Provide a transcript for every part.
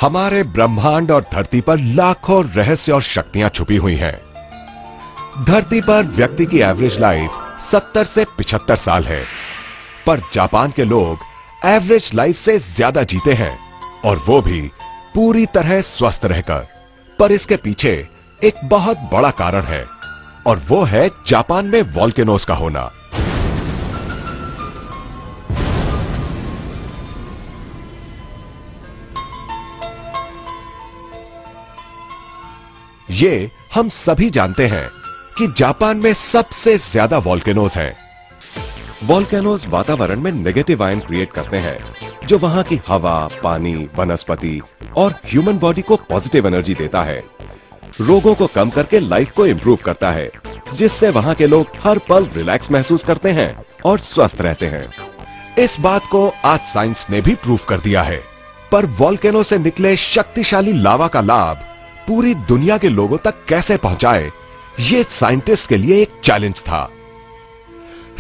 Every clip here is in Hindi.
हमारे ब्रह्मांड और धरती पर लाखों रहस्य और शक्तियां छुपी हुई हैं। धरती पर व्यक्ति की एवरेज लाइफ 70 से 75 साल है, पर जापान के लोग एवरेज लाइफ से ज्यादा जीते हैं, और वो भी पूरी तरह स्वस्थ रहकर। पर इसके पीछे एक बहुत बड़ा कारण है, और वो है जापान में वोल्केनोज का होना। ये हम सभी जानते हैं कि जापान में सबसे ज्यादा वोल्केनोज हैं। वोल्केनोज वातावरण में नेगेटिव आयन क्रिएट करते हैं, जो वहां की हवा, पानी, वनस्पति और ह्यूमन बॉडी को पॉजिटिव एनर्जी देता है। रोगों को कम करके लाइफ को इंप्रूव करता है, जिससे वहां के लोग हर पल रिलैक्स महसूस करते हैं और स्वस्थ रहते हैं। इस बात को आज साइंस ने भी प्रूव कर दिया है। पर वोल्केनो से निकले शक्तिशाली लावा का लाभ पूरी दुनिया के लोगों तक कैसे पहुंचाए, ये साइंटिस्ट के लिए एक चैलेंज था।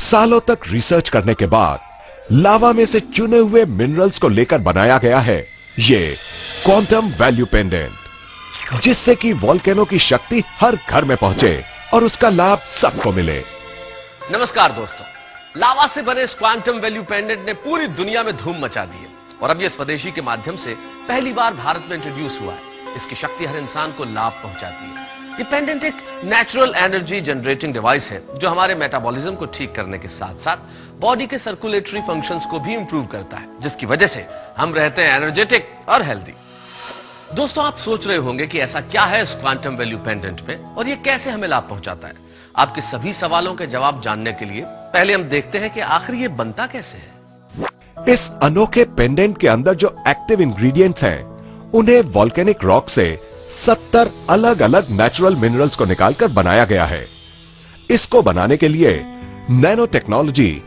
सालों तक रिसर्च करने के बाद लावा में से चुने हुए मिनरल्स को लेकर बनाया गया है ये क्वांटम वैल्यू पेंडेंट, जिससे कि वोल्केनो की शक्ति हर घर में पहुंचे और उसका लाभ सबको मिले। नमस्कार दोस्तों, लावा से बने इस क्वांटम वैल्यू पेंडेंट ने पूरी दुनिया में धूम मचा दी है, और अब ये स्वदेशी के माध्यम से पहली बार भारत में इंट्रोड्यूस हुआ है। इसकी शक्ति हर इंसान को लाभ पहुंचाती है। ये पेंडेंट एक नेचुरल एनर्जी जनरेटिंग डिवाइस है, जो हमारे मेटाबॉलिज्म को ठीक करने के साथ साथ बॉडी के सर्कुलेटरी फंक्शंस को भी इंप्रूव करता है, जिसकी वजह से हम रहते हैं एनर्जेटिक और हेल्दी। दोस्तों, आप सोच रहे होंगे कि ऐसा क्या है इस क्वांटम वैल्यू पेंडेंट में और ये कैसे हमें लाभ पहुंचाता है। आपके सभी सवालों के जवाब जानने के लिए पहले हम देखते हैं कि आखिर ये बनता कैसे है। इस अनोखे पेंडेंट के अंदर जो एक्टिव इंग्रेडिएंट्स हैं, उन्हें वोल्केनिक रॉक से 70 अलग अलग नेचुरल मिनरल्स को निकालकर बनाया गया है। इसको बनाने के लिए नैनो टेक्नोलॉजी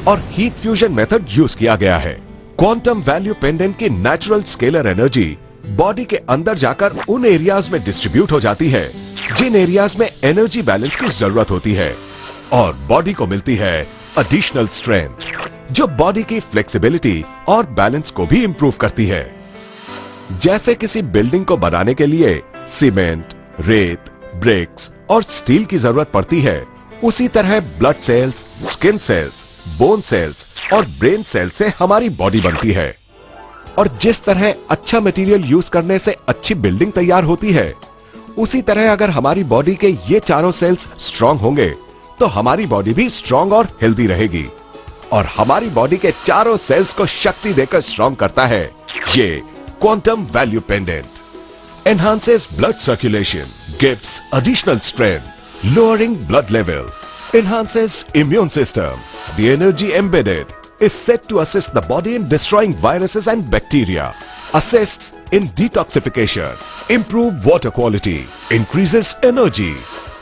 और हीट फ्यूजन मेथड यूज किया गया है। क्वांटम वैल्यू पेंडेंट की नेचुरल स्केलर एनर्जी बॉडी के अंदर जाकर उन एरियाज में डिस्ट्रीब्यूट हो जाती है जिन एरियाज में एनर्जी बैलेंस की जरूरत होती है, और बॉडी को मिलती है एडिशनल स्ट्रेंथ, जो बॉडी की फ्लेक्सिबिलिटी और बैलेंस को भी इंप्रूव करती है। जैसे किसी बिल्डिंग को बनाने के लिए सीमेंट, रेत, ब्रिक्स और स्टील की जरूरत पड़ती है, उसी तरह blood cells, skin cells, bone cells और ब्रेन सेल्स से हमारी बॉडी बनती है। और जिस तरह अच्छा मटेरियल यूज करने से अच्छी बिल्डिंग तैयार होती है, उसी तरह अगर हमारी बॉडी के ये चारों सेल्स स्ट्रांग होंगे तो हमारी बॉडी भी स्ट्रांग और हेल्दी रहेगी। और हमारी बॉडी के चारों सेल्स को शक्ति देकर स्ट्रांग करता है ये quantum value pendant. Enhances blood circulation, gives additional strength, lowering blood level, enhances immune system. The energy embedded is said to assist the body in destroying viruses and bacteria, assists in detoxification, improve water quality, increases energy,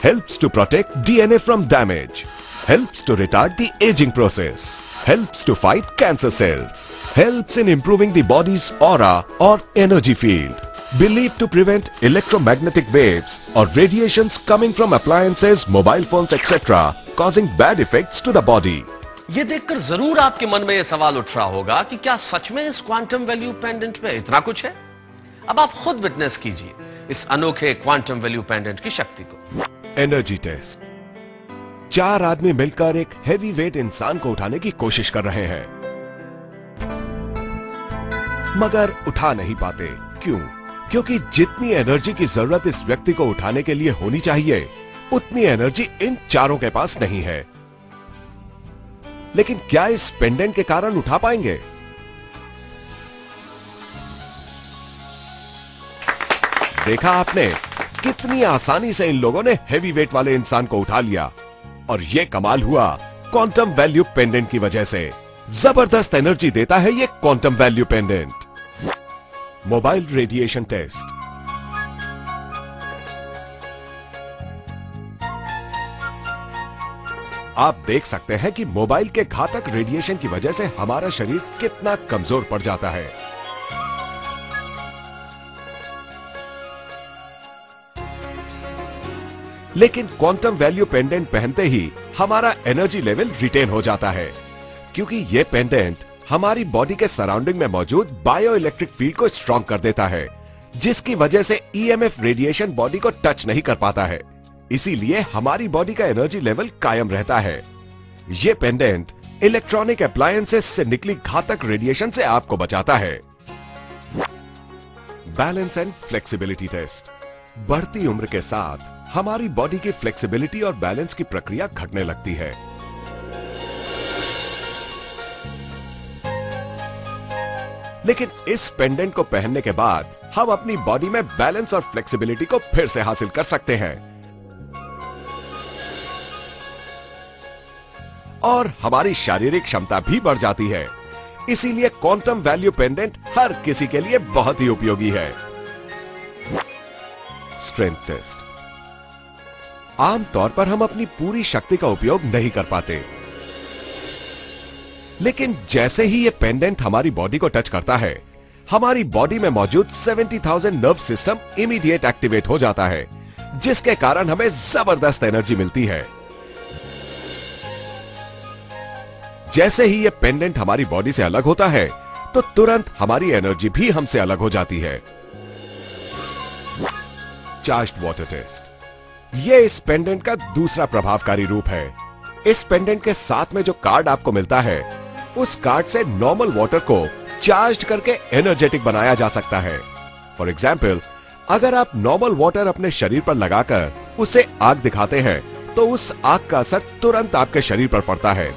helps to protect DNA from damage, helps to retard the aging process, helps to fight cancer cells, helps in improving the body's aura or energy field, believed to prevent electromagnetic waves or radiations coming from appliances, mobile phones, etc., causing bad effects to the body. ये देखकर जरूर आपके मन में यह सवाल उठ रहा होगा कि क्या सच में इस क्वांटम वैल्यू पेंडेंट में इतना कुछ है। अब आप खुद विटनेस कीजिए इस अनोखे क्वांटम वैल्यू पेंडेंट की शक्ति को। Energy test. 4 आदमी मिलकर एक हेवी वेट इंसान को उठाने की कोशिश कर रहे हैं, मगर उठा नहीं पाते। क्यों? क्योंकि जितनी एनर्जी की जरूरत इस व्यक्ति को उठाने के लिए होनी चाहिए, उतनी एनर्जी इन चारों के पास नहीं है। लेकिन क्या इस पेंडेंट के कारण उठा पाएंगे? देखा आपने कितनी आसानी से इन लोगों ने हेवी वेट वाले इंसान को उठा लिया, और यह कमाल हुआ क्वांटम वैल्यू पेंडेंट की वजह से। जबरदस्त एनर्जी देता है ये quantum value pendant. Mobile radiation test. आप देख सकते हैं कि मोबाइल के घातक रेडिएशन की वजह से हमारा शरीर कितना कमजोर पड़ जाता है। लेकिन क्वांटम वैल्यू पेंडेंट पहनते ही हमारा एनर्जी लेवल रिटेन हो जाता है, क्योंकि यह पेंडेंट हमारी बॉडी के सराउंडिंग में मौजूद बायो इलेक्ट्रिक फील्ड को स्ट्रॉन्ग कर देता है, जिसकी वजह से ईएमएफ रेडिएशन बॉडी को टच नहीं कर पाता है। इसीलिए हमारी बॉडी का एनर्जी लेवल कायम रहता है। ये पेंडेंट इलेक्ट्रॉनिक अप्लायंसेस से निकली घातक रेडिएशन से आपको बचाता है। Balance and flexibility test. बढ़ती उम्र के साथ हमारी बॉडी की फ्लेक्सिबिलिटी और बैलेंस की प्रक्रिया घटने लगती है। लेकिन इस पेंडेंट को पहनने के बाद हम अपनी बॉडी में बैलेंस और फ्लेक्सिबिलिटी को फिर से हासिल कर सकते हैं और हमारी शारीरिक क्षमता भी बढ़ जाती है। इसीलिए क्वांटम वैल्यू पेंडेंट हर किसी के लिए बहुत ही उपयोगी है। Strength test. आमतौर पर हम अपनी पूरी शक्ति का उपयोग नहीं कर पाते, लेकिन जैसे ही ये पेंडेंट हमारी बॉडी को टच करता है, हमारी बॉडी में मौजूद 70,000 नर्व सिस्टम इमीडिएट एक्टिवेट हो जाता है, जिसके कारण हमें जबरदस्त एनर्जी मिलती है। जैसे ही ये पेंडेंट हमारी बॉडी से अलग होता है, तो तुरंत हमारी एनर्जी भी हमसे अलग हो जाती है। Charged water test. ये इस पेंडेंट का दूसरा प्रभावकारी रूप है। इस पेंडेंट के साथ में जो कार्ड आपको मिलता है, उस कार्ड से नॉर्मल वाटर को चार्ज करके एनर्जेटिक बनाया जा सकता है। फॉर एग्जाम्पल, अगर आप नॉर्मल वाटर अपने शरीर पर लगाकर उसे आग दिखाते हैं, तो उस आग का असर तुरंत आपके शरीर पर पड़ता है।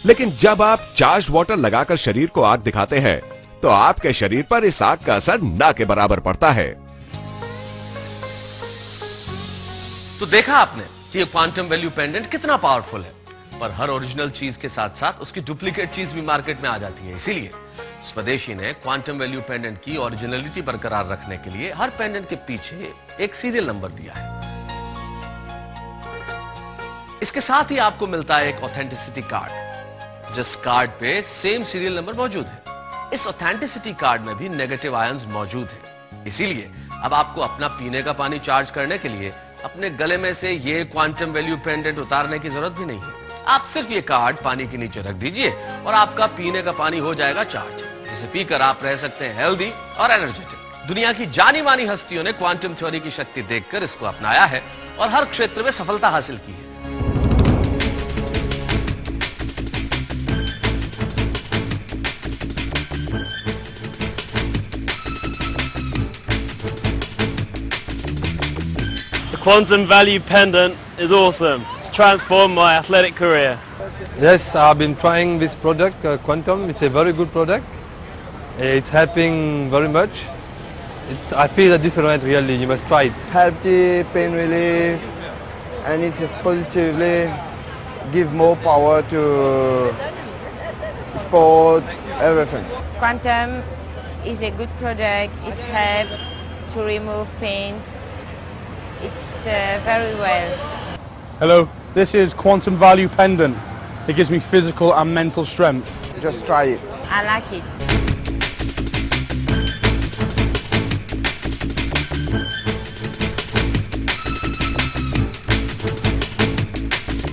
लेकिन जब आप चार्ज्ड वाटर लगाकर शरीर को आग दिखाते हैं, तो आपके शरीर पर इस आग का असर ना के बराबर पड़ता है। तो देखा आपने कि ये क्वांटम वैल्यू पेंडेंट कितना पावरफुल है, पर हर ओरिजिनल चीज के साथ साथ उसकी डुप्लीकेट चीज भी मार्केट में आ जाती है। इसीलिए स्वदेशी ने क्वांटम वैल्यू पेंडेंट की ओरिजिनलिटी बरकरार रखने के लिए हर पेंडेंट के पीछे एक सीरियल नंबर दिया है। इसके साथ ही आपको मिलता है एक ऑथेंटिसिटी कार्ड, जिस कार्ड पे सेम सीरियल नंबर मौजूद है। इस ऑथेंटिसिटी कार्ड में भी नेगेटिव आयंस मौजूद हैं। इसीलिए अब आपको अपना पीने का पानी चार्ज करने के लिए अपने गले में से ये क्वांटम वैल्यू पेंडेंट उतारने की जरूरत भी नहीं है। आप सिर्फ ये कार्ड पानी के नीचे रख दीजिए और आपका पीने का पानी हो जाएगा चार्ज, जिसे पीकर आप रह सकते हैं हेल्दी और एनर्जेटिक। दुनिया की जानी मानी हस्तियों ने क्वांटम थ्योरी की शक्ति देखकर इसको अपनाया है और हर क्षेत्र में सफलता हासिल की है। Quantum value pendant is awesome. Transformed my athletic career. Yes, I've been trying this product, Quantum. It's a very good product. It's helping very much. I feel a different really. You must try it. Healthy, pain relief, and it positively give more power to sport, everything. Quantum is a good product. It helps to remove pain. It's very well. Hello, this is Quantum Value Pendant. It gives me physical and mental strength. Just try it. I like it.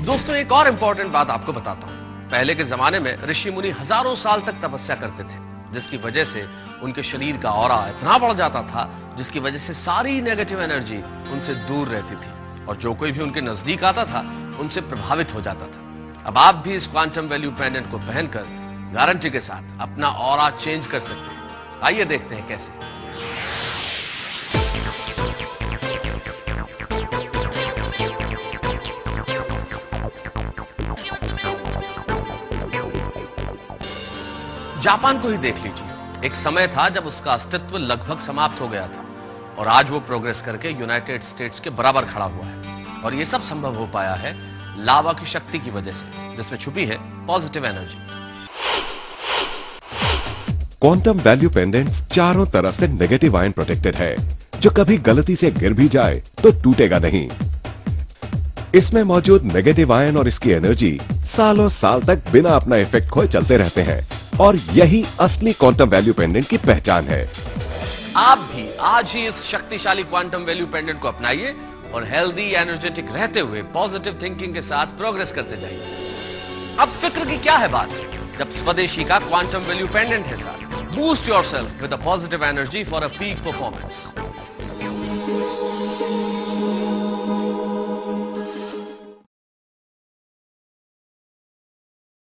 दोस्तों, एक और इंपॉर्टेंट बात आपको बताता हूं। पहले के जमाने में ऋषि मुनि हजारों साल तक तपस्या करते थे, जिसकी वजह से उनके शरीर का ऑरा इतना बढ़ जाता था, जिसकी वजह से सारी नेगेटिव एनर्जी उनसे दूर रहती थी और जो कोई भी उनके नजदीक आता था उनसे प्रभावित हो जाता था। अब आप भी इस क्वांटम वैल्यू पेंडेंट को पहनकर गारंटी के साथ अपना ऑरा चेंज कर सकते हैं। आइए देखते हैं कैसे। जापान को ही देख लीजिए। एक समय था जब उसका अस्तित्व लगभग समाप्त हो गया था और आज वो प्रोग्रेस करके यूनाइटेड स्टेट्स के बराबर खड़ा हुआ है। और ये सब संभव हो पाया है लावा की शक्ति की वजह से, जिसमें छुपी है positive energy. Quantum value pendants चारों तरफ से नेगेटिव आयन प्रोटेक्टेड है, जो कभी गलती से गिर भी जाए तो टूटेगा नहीं। इसमें मौजूद नेगेटिव आयन और इसकी एनर्जी सालों साल तक बिना अपना इफेक्ट खोए चलते रहते हैं और यही असली क्वांटम वैल्यू पेंडेंट की पहचान है। आप भी आज ही इस शक्तिशाली क्वांटम वैल्यू पेंडेंट को अपनाइए और हेल्दी एनर्जेटिक रहते हुए पॉजिटिव थिंकिंग के साथ प्रोग्रेस करते जाइए। अब फिक्र की क्या है बात, जब स्वदेशी का क्वांटम वैल्यू पेंडेंट है साथ। Boost yourself with a positive energy for a peak performance.